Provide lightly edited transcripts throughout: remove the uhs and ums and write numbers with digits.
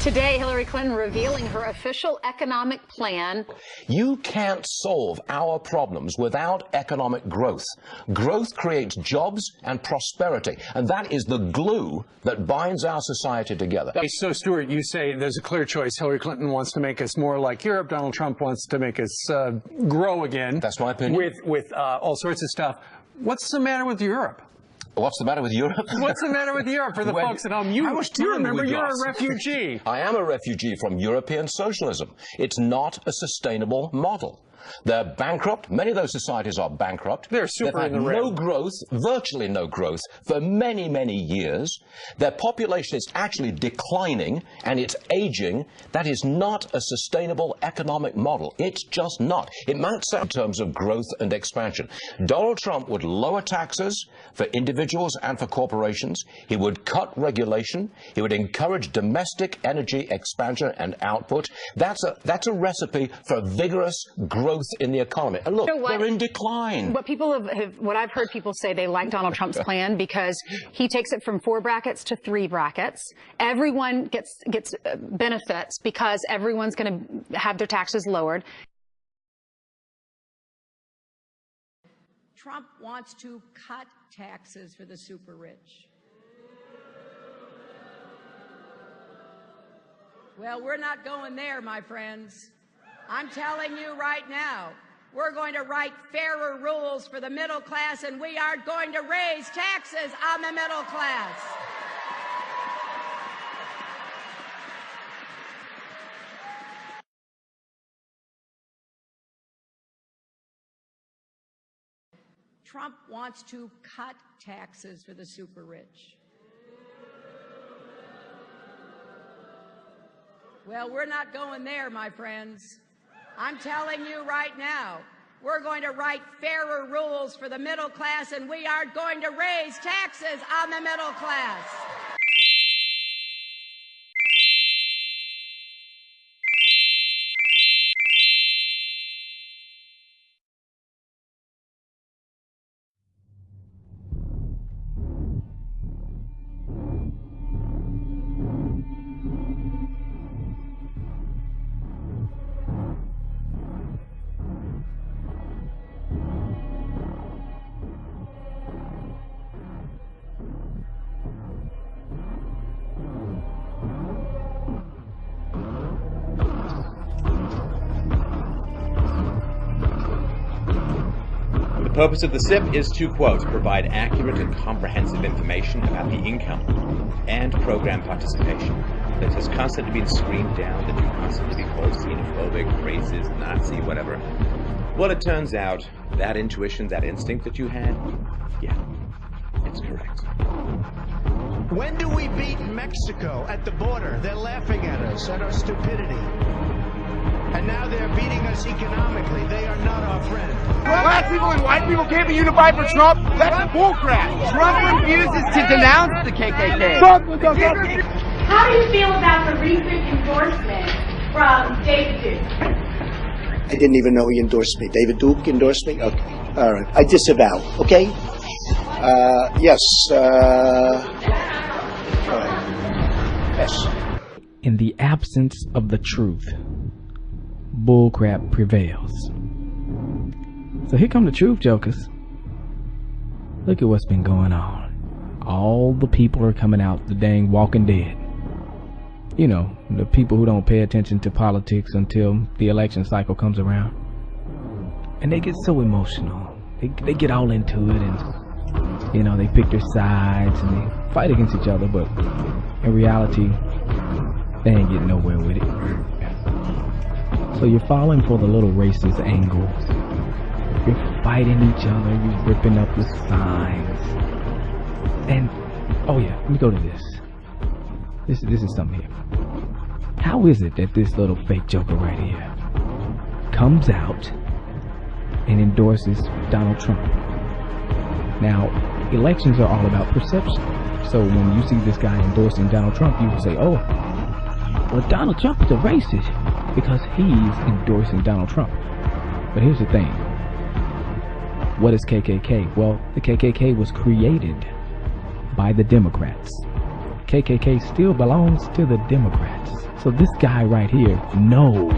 Today, Hillary Clinton revealing her official economic plan. You can't solve our problems without economic growth. Growth creates jobs and prosperity, and that is the glue that binds our society together. So, Stuart, you say there's a clear choice. Hillary Clinton wants to make us more like Europe. Donald Trump wants to make us grow again. That's my opinion. With all sorts of stuff. What's the matter with Europe? What's the matter with Europe? What's the matter with Europe for the folks at home? You remember you're a refugee. I am a refugee from European socialism. It's not a sustainable model. They're bankrupt. Many of those societies are bankrupt. They're super in the red. No growth, virtually no growth, for many, many years. Their population is actually declining, and it's aging. That is not a sustainable economic model. It's just not. It might sound in terms of growth and expansion. Donald Trump would lower taxes for individuals and for corporations. He would cut regulation. He would encourage domestic energy expansion and output. That's a recipe for vigorous growth in the economy. And look, they're in decline. What I've heard people say, they like Donald Trump's plan because he takes it from 4 brackets to 3 brackets. Everyone gets benefits because everyone's going to have their taxes lowered. Trump wants to cut taxes for the super rich. Well, we're not going there, my friends. I'm telling you right now, we're going to write fairer rules for the middle class, and we are going to raise taxes on the middle class. Trump wants to cut taxes for the super rich. Well, we're not going there, my friends. I'm telling you right now, we're going to write fairer rules for the middle class, and we are going to raise taxes on the middle class. The purpose of the SIP is to, quote, provide accurate and comprehensive information about the income and program participation that has constantly been screamed down, that you constantly be called xenophobic, racist, Nazi, whatever. Well, it turns out that intuition, that instinct that you had, yeah, it's correct. When do we beat Mexico at the border? They're laughing at us, at our stupidity. And now they're beating us economically. They are not our friend. Black people and white people can't be unified for Trump? That's bullcrap. Trump refuses to denounce the KKK. How do you feel about the recent endorsement from David Duke? I didn't even know he endorsed me. David Duke endorsed me? Okay. All right. I disavow. Okay? Yes. All right. Yes. In the absence of the truth, bullcrap prevails. So here come the truth, jokers. Look at what's been going on. All the people are coming out, the dang Walking Dead. You know, the people who don't pay attention to politics until the election cycle comes around. And they get so emotional. They get all into it, and you know, they pick their sides and they fight against each other, but in reality, they ain't getting nowhere with it. So you're falling for the little racist angle. You're fighting each other. You're ripping up the signs. And, oh yeah, let me go to this. This is something here. How is it that this little fake joker right here comes out and endorses Donald Trump? Now, elections are all about perception. So when you see this guy endorsing Donald Trump, you will say, oh, well, Donald Trump is a racist because he's endorsing Donald Trump. But here's the thing. What is KKK? Well, the KKK was created by the Democrats. KKK still belongs to the Democrats. So this guy right here knows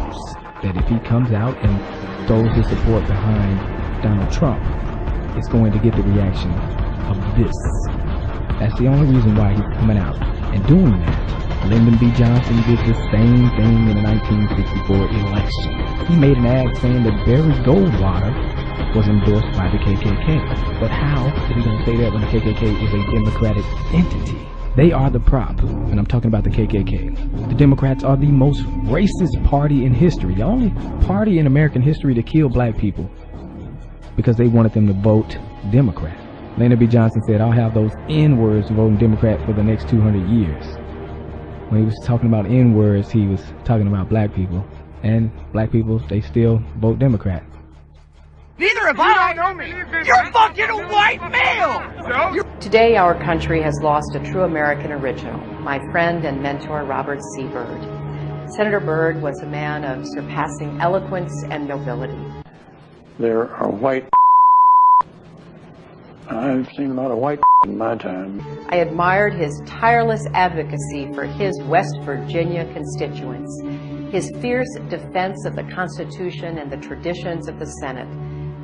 that if he comes out and throws his support behind Donald Trump, it's going to get the reaction of this. That's the only reason why he's coming out and doing that. Lyndon B. Johnson did the same thing in the 1964 election. He made an ad saying that Barry Goldwater was endorsed by the KKK. But how is he going to say that when the KKK is a Democratic entity? They are the prop, and I'm talking about the KKK. The Democrats are the most racist party in history, the only party in American history to kill black people because they wanted them to vote Democrat. Lyndon B. Johnson said, I'll have those N-words voting Democrat for the next 200 years. When he was talking about N-words, he was talking about black people. And black people, they still vote Democrat. Neither have I. You don't know me. You're fucking a white male. So? Today, our country has lost a true American original, my friend and mentor, Robert C. Byrd. Senator Byrd was a man of surpassing eloquence and nobility. There are white. I've seen a lot of white in my time. I admired his tireless advocacy for his West Virginia constituents, his fierce defense of the Constitution and the traditions of the Senate,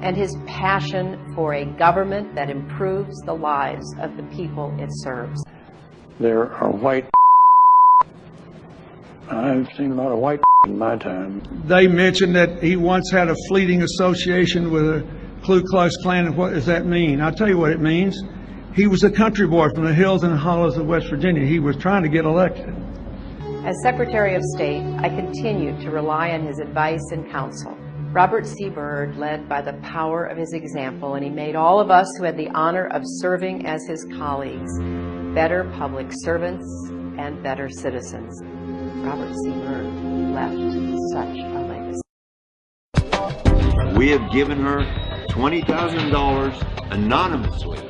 and his passion for a government that improves the lives of the people it serves. There are white. I've seen a lot of white in my time. They mentioned that he once had a fleeting association with a Ku Klux Klan. And what does that mean? I'll tell you what it means. He was a country boy from the hills and hollows of West Virginia. He was trying to get elected. As Secretary of State, I continued to rely on his advice and counsel. Robert C. Byrd led by the power of his example, and he made all of us who had the honor of serving as his colleagues better public servants and better citizens. Robert C. Byrd left such a legacy. We have given her $20,000 anonymously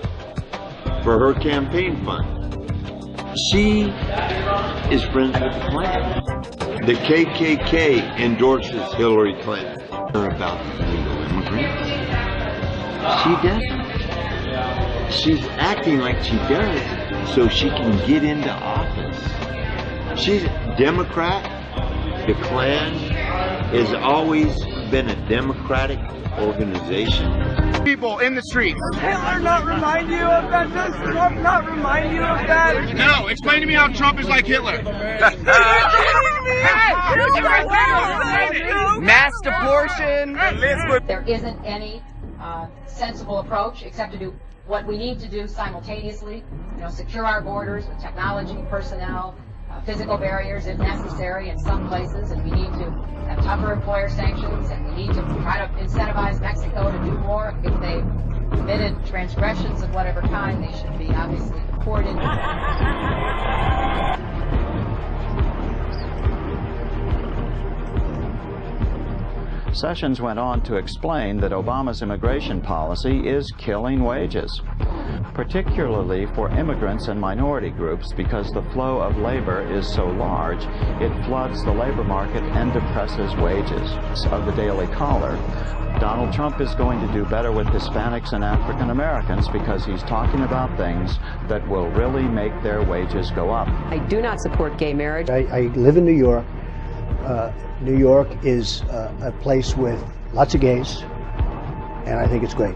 for her campaign fund. She is friends with the Klan. The KKK endorses Hillary Clinton. About illegal immigrants. She doesn't. She's acting like she does so she can get into office. She's a Democrat. The Klan has always been a Democratic organization. People in the streets. Hitler not remind you of that? Does Trump not remind you of that? No, explain to me how Trump is like Hitler. Mass abortion. There isn't any sensible approach except to do what we need to do simultaneously. Secure our borders with technology, personnel, physical barriers if necessary in some places, and we need to have tougher employer sanctions, and we need to try to incentivize Mexico to do more. If they've committed transgressions of whatever kind, they should be obviously deported. Sessions went on to explain that Obama's immigration policy is killing wages, particularly for immigrants and minority groups, because the flow of labor is so large, it floods the labor market and depresses wages. Of the Daily Caller, Donald Trump is going to do better with Hispanics and African Americans because he's talking about things that will really make their wages go up. I do not support gay marriage. I live in New York. New York is a place with lots of gays, and I think it's great.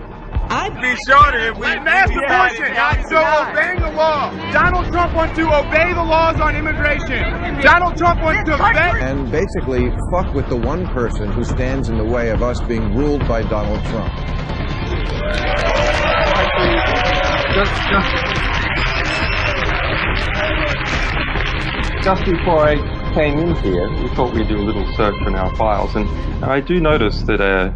I'd be sure to if we mass abortion. So obeying the law. Donald Trump wants to obey the laws on immigration. Donald Trump wants to obey. And basically fuck with the one person who stands in the way of us being ruled by Donald Trump. Just before I came in here, we thought we'd do a little search in our files, and I do notice that a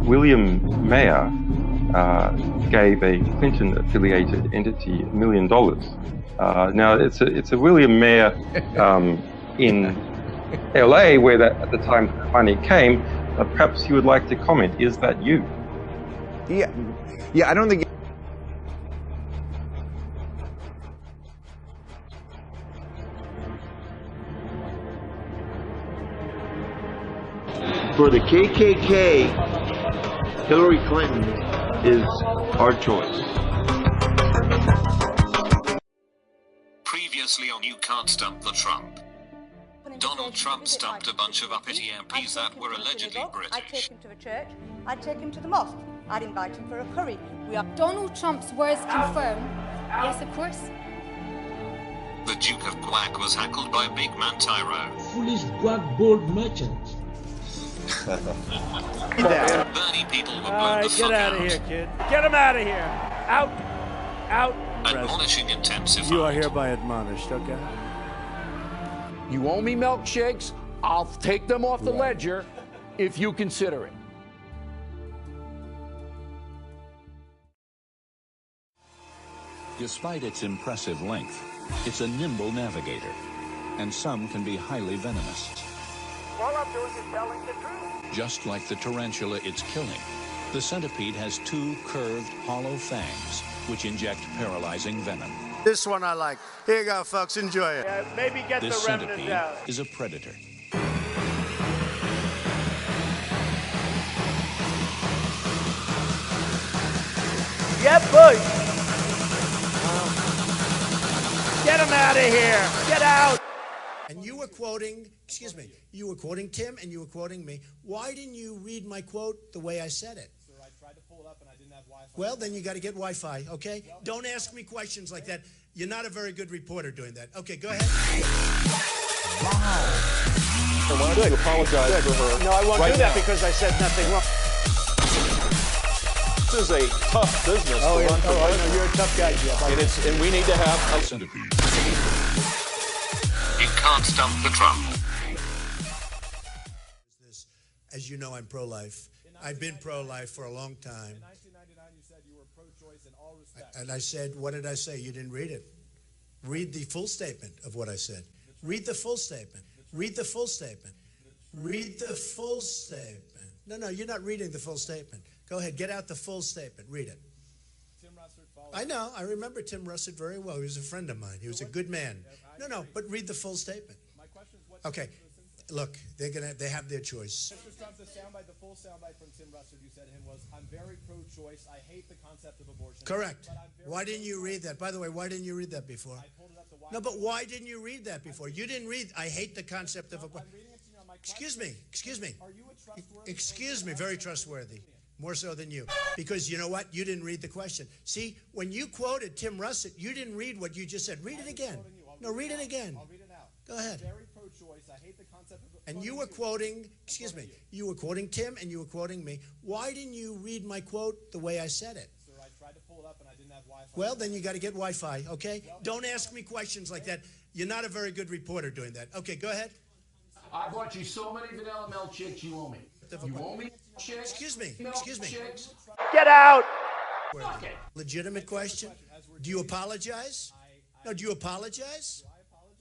William Mayer gave a Clinton-affiliated entity $1 million. Now, it's a William Mayer in LA, where at the time the money came. Perhaps you would like to comment. Is that you? Yeah, I don't think. For the KKK, Hillary Clinton is our choice. previously on You Can't Stump the Trump. Donald Trump stumped a bunch of uppity MPs that were allegedly British. I'd take him to a church. I'd take him to the mosque. I'd invite him for a curry. Donald Trump's words confirm. Yes, of course. The Duke of Quack was heckled by Big Man Tyro. Foolish blackboard merchant. Bernie people were blown the fuck out. Get out of here, kid. Get him out of here. Out. Out. Admonishing intensified. You are hereby admonished, okay? You owe me milkshakes. I'll take them off the ledger if you consider it. Despite its impressive length, it's a nimble navigator, and some can be highly venomous. All I'm doing is telling the truth. Just like the tarantula it's killing, the centipede has two curved, hollow fangs, which inject paralyzing venom. This one I like. Here you go, folks. Enjoy it. Maybe get This the remnants centipede out. is a predator. Yeah, boy. Get him out of here. Get out. And you were quoting, excuse me, you were quoting Tim and you were quoting me. Why didn't you read my quote the way I said it? Sir, I tried to pull it up and I didn't have Wi-Fi. Well, then you got to get Wi-Fi, okay? Don't ask me questions like that. You're not a very good reporter doing that. Okay, go ahead. Wow. And why don't you apologize for her? No, I won't right do that now. because I said nothing wrong. This is a tough business Oh, to yeah. run for I know. president. You're a tough guy, Jeff. And we need to have a centipede. You can't stump the Trump. As you know, I'm pro-life. I've been pro-life for a long time. In 1999, you said you were pro-choice in all respects. And I said, what did I say? You didn't read it. Read the full statement of what I said. Read the full statement. Read the full statement. Read the full statement. No, you're not reading the full statement. Go ahead, get out the full statement. Read it. Tim Russert followed. I know. I remember Tim Russert very well. He was a friend of mine. He was a good man. No, but read the full statement. My question is what. Okay. Look, they have their choice. Mr. Trump, the full soundbite from Tim Russert you said to him was, "I'm very pro-choice. I hate the concept of abortion." Correct. Why didn't you read that? By the way, why didn't you read that before? I pulled it up to No, but why didn't you read that before? You didn't read, I hate the concept of abortion. Excuse me. Are you a trustworthy? Excuse me, very trustworthy. More so than you. Because you know what? You didn't read the question. See, when you quoted Tim Russert, you didn't read what you just said. Read it again. No, read it again. I'll read it out. Go ahead. Very pro-choice. I hate the concept of. And you were quoting, excuse me, you were quoting Tim and you were quoting me. Why didn't you read my quote the way I said it? Sir, I tried to pull it up and I didn't have Wi-Fi. Well, then you got to get Wi-Fi, okay? Don't ask me questions like that. You're not a very good reporter doing that. Okay, go ahead. I bought you so many vanilla milkshakes, you owe me. You owe me milkshakes? Excuse me. Milkshakes? Get out. Legitimate question. Do you apologize? No, do you apologize?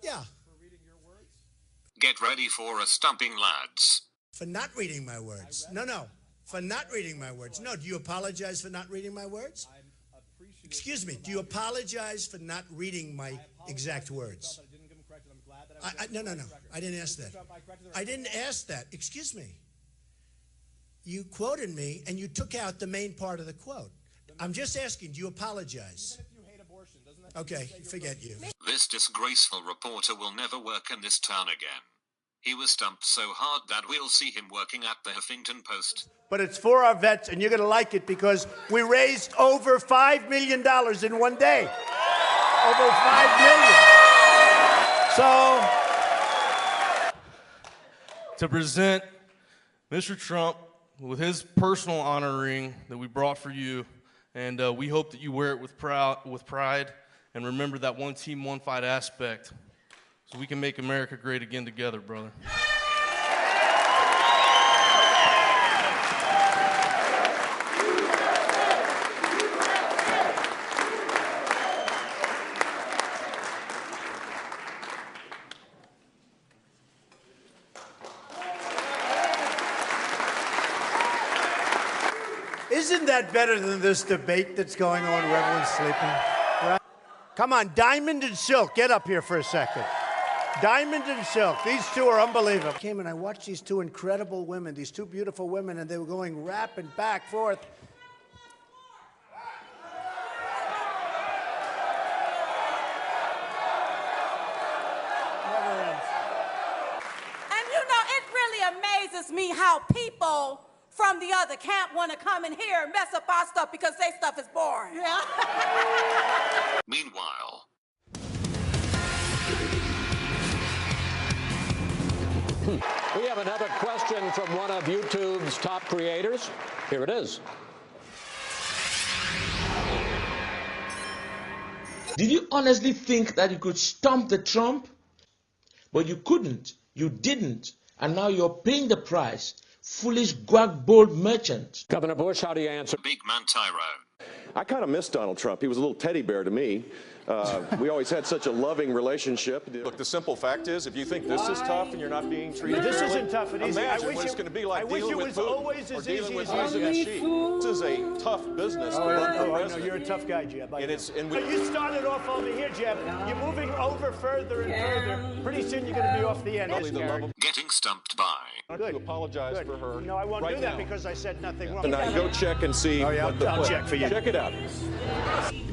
Yeah. Get ready for a stumping, lads. For not reading my words. No. For not reading my words. No, do you apologize for not reading my words? Excuse me. Do you apologize for not reading my exact words? No. I didn't ask that. I didn't ask that. Excuse me. You quoted me and you took out the main part of the quote. I'm just asking, do you apologize? Okay, forget you. This disgraceful reporter will never work in this town again. He was stumped so hard that we'll see him working at the Huffington Post. But it's for our vets, and you're going to like it because we raised over $5 million in one day. Over $5 million. So, to present Mr. Trump with his personal honor ring that we brought for you, and we hope that you wear it with pride, and remember that one team, one fight aspect, so we can make America great again together, brother. isn't that better than this debate that's going on where everyone's sleeping? Right? Come on, Diamond and Silk, get up here for a second. Diamond and Silk, these two are unbelievable. I came and I watched these two incredible women, these two beautiful women, and they were going rapping back, forth. amazes me how people from the other camp want to come in here and mess up our stuff because their stuff is boring. Yeah. Meanwhile, we have another question from one of YouTube's top creators. Here it is. Did you honestly think that you could stomp the Trump? But you couldn't. You didn't. And now you're paying the price. Foolish, gwag-bold merchant. Governor Bush, how do you answer? Big Man Tyrone. I kind of miss Donald Trump. He was a little teddy bear to me. We always had such a loving relationship. Look, the simple fact is, if you think this is tough and you're not being treated This fairly, isn't tough and easy. imagine what it's going to be like dealing with Putin or dealing with Xi. This is a tough business to run for I know. president. You're a tough guy, Jeb. And You started off over here, Jeb. You're moving over further and further. Pretty soon you're going to be off the end. Getting stumped by. To apologize for her. No, I won't right do that now. because I said nothing wrong. Tonight, go check and see. Oh, yeah, what the I'll check for you. Check it out.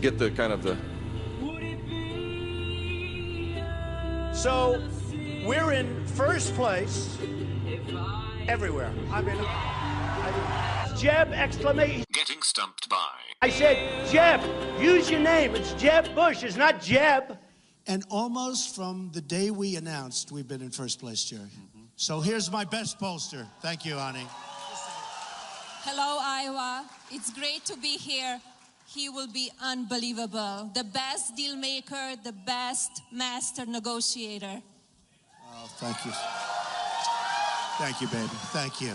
Get the kind of the. So, we're in first place everywhere. Jeb, exclamation. Getting stumped by. I said, Jeb, use your name. It's Jeb Bush. It's not Jeb. And almost from the day we announced, we've been in first place, Jerry. So here's my best pollster. Thank you, Ani. Hello, Iowa. It's great to be here. He will be unbelievable. The best deal maker, the best master negotiator. Oh, thank you. Thank you, baby. Thank you.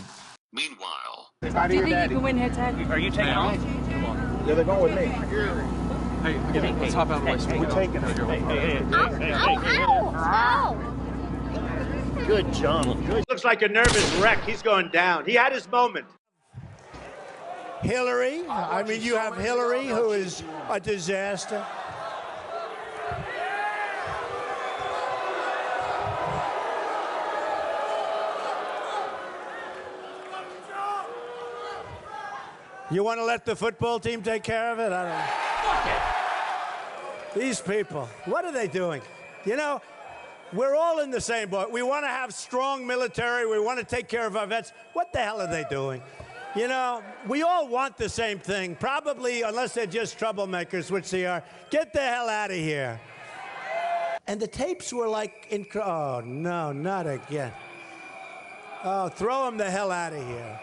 Meanwhile. Do you think you can win here, Ted? Are you taking off? Come on. Yeah, they're going with me. Hey, let's hop out of the way. We're taking it. Hey. Ow! Good job. Good. Looks like a nervous wreck. He's going down. He had his moment. Hillary. I mean, you have Hillary, who is a disaster. You want to let the football team take care of it? I don't know. These people, what are they doing? You know, we're all in the same boat. We want to have strong military. We want to take care of our vets. What the hell are they doing? You know, we all want the same thing. Probably, unless they're just troublemakers, which they are. Get the hell out of here. And the tapes were like, oh, no, not again. Oh, throw them the hell out of here.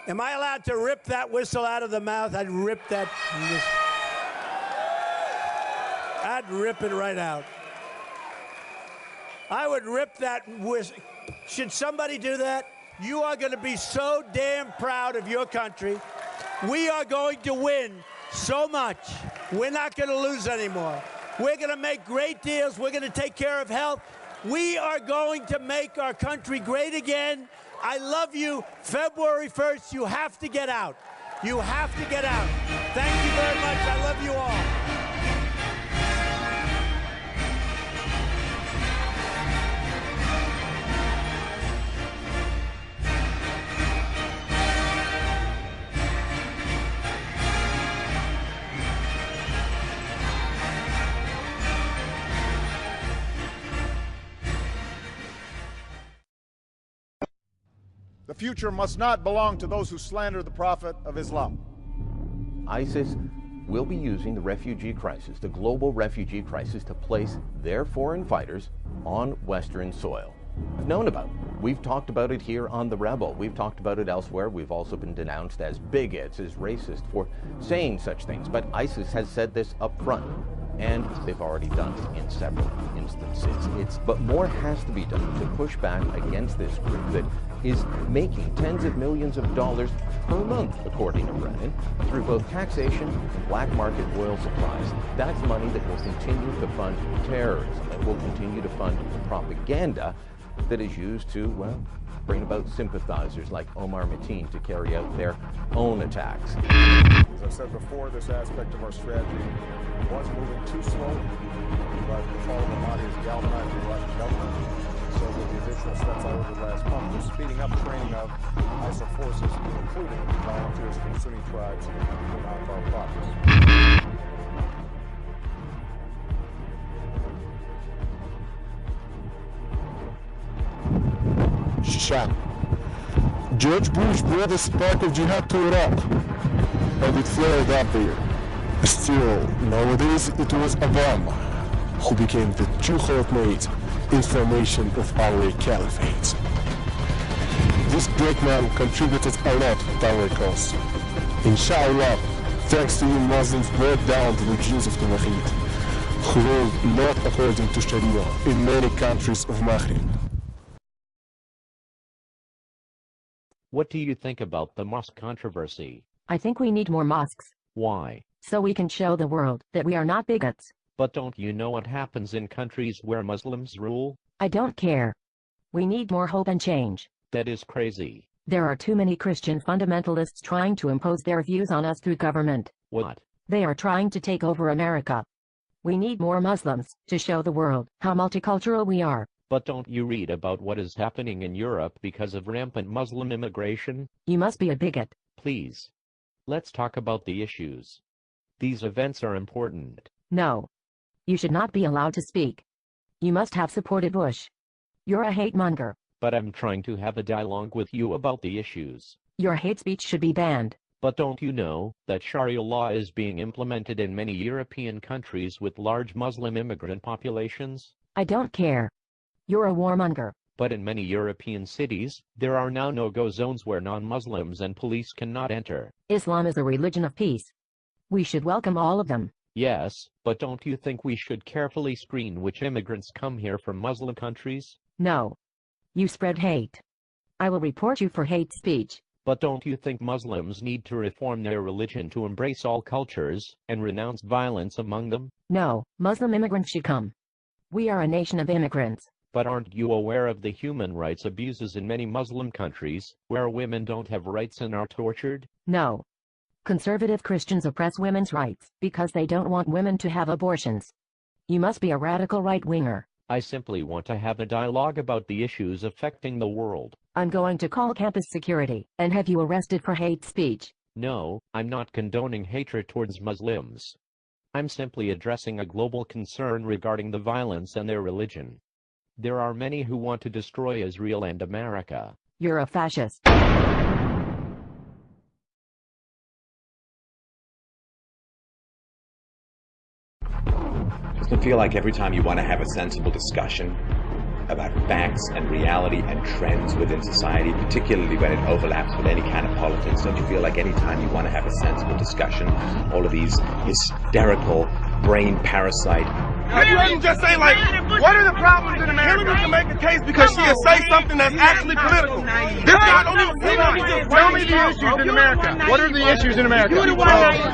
Am I allowed to rip that whistle out of the mouth? I'd rip that whistle. I'd rip it right out. I would rip that whistle. Should somebody do that? You are going to be so damn proud of your country. We are going to win so much. We're not going to lose anymore. We're going to make great deals. We're going to take care of health. We are going to make our country great again. I love you. February 1st, you have to get out. You have to get out. Thank you very much. I love you all. The future must not belong to those who slander the Prophet of Islam. ISIS will be using the refugee crisis, the global refugee crisis, to place their foreign fighters on Western soil. We've known about it. We've talked about it here on The Rebel. We've talked about it elsewhere. We've also been denounced as bigots, as racist for saying such things. But ISIS has said this up front, and they've already done it in several instances. But more has to be done to push back against this group that is making tens of millions of dollars per month, according to Brennan, through both taxation and black market oil supplies. That's money that will continue to fund terrorism, that will continue to fund propaganda that is used to, well, bring about sympathizers like Omar Mateen to carry out their own attacks. As I said before, this aspect of our strategy was moving too slowly, but the fall of the Mahdi is galvanizing the Russian government. So with the additional steps I ordered last month, we're speeding up training of ISIL forces, including volunteers from Sunni tribes in our province. Sham. George Bush brought a spark of jihad to Iraq, and it flared up there. Still, nowadays it was Obama who became the true helpmate in formation of our caliphate. This great man contributed a lot to our cause. Inshallah, thanks to you Muslims brought down the regimes of the Tawhid, who rule not according to Sharia in many countries of Maghreb. What do you think about the mosque controversy? I think we need more mosques. Why? So we can show the world that we are not bigots. But don't you know what happens in countries where Muslims rule? I don't care. We need more hope and change. That is crazy. There are too many Christian fundamentalists trying to impose their views on us through government. What? They are trying to take over America. We need more Muslims to show the world how multicultural we are. But don't you read about what is happening in Europe because of rampant Muslim immigration? You must be a bigot. Please. Let's talk about the issues. These events are important. No. You should not be allowed to speak. You must have supported Bush. You're a hate monger. But I'm trying to have a dialogue with you about the issues. Your hate speech should be banned. But don't you know that Sharia law is being implemented in many European countries with large Muslim immigrant populations? I don't care. You're a warmonger. But in many European cities, there are now no-go zones where non-Muslims and police cannot enter. Islam is a religion of peace. We should welcome all of them. Yes, but don't you think we should carefully screen which immigrants come here from Muslim countries? No. You spread hate. I will report you for hate speech. But don't you think Muslims need to reform their religion to embrace all cultures and renounce violence among them? No, Muslim immigrants should come. We are a nation of immigrants. But aren't you aware of the human rights abuses in many Muslim countries, where women don't have rights and are tortured? No. Conservative Christians oppress women's rights because they don't want women to have abortions. You must be a radical right-winger. I simply want to have a dialogue about the issues affecting the world. I'm going to call campus security and have you arrested for hate speech. No, I'm not condoning hatred towards Muslims. I'm simply addressing a global concern regarding the violence and their religion. There are many who want to destroy Israel and America. You're a fascist. Doesn't it feel like every time you want to have a sensible discussion about facts and reality and trends within society, particularly when it overlaps with any kind of politics, don't you feel like any time you want to have a sensible discussion, all of these hysterical brain parasite... Have you heard him just say, like, what are the problems in America? Hillary can make a case because she'll say something that's actually political. This guy don't even see that. Tell me the issues in America. What are the issues in America?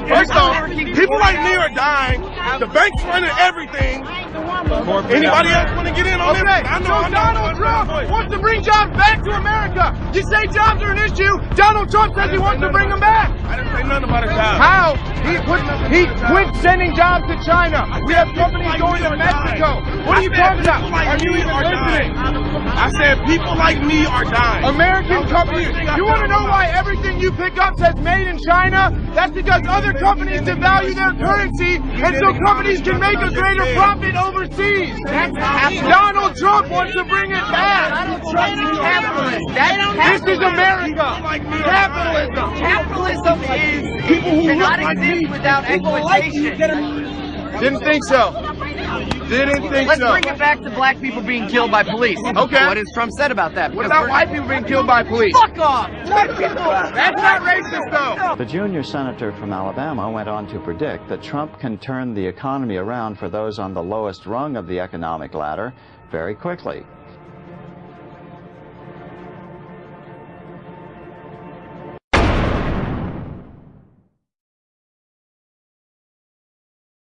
First off, people like me are dying. The bank's running everything. Anybody else want to get in on this? I know Donald Trump wants to bring jobs back to America. You say jobs are an issue. Donald Trump says he wants to bring them back. I didn't say nothing about a job. How? He quit sending jobs to China. We have companies going to Mexico. What are you talking about? Are you even listening? I said people like me are dying. American companies. You want to know why everything you pick up says made in China? That's because other companies devalue their currency, and so companies can make a greater profit overseas. Donald Trump wants to bring it back. Donald Trump is capitalist. This is America. Capitalism. Capitalism is people who cannot exist without exploitation. Didn't think so. Didn't think so. Let's bring it back to black people being killed by police. Okay. What has Trump said about that? What about white people being killed by police? Fuck off! That's not racist, though. The junior senator from Alabama went on to predict that Trump can turn the economy around for those on the lowest rung of the economic ladder very quickly.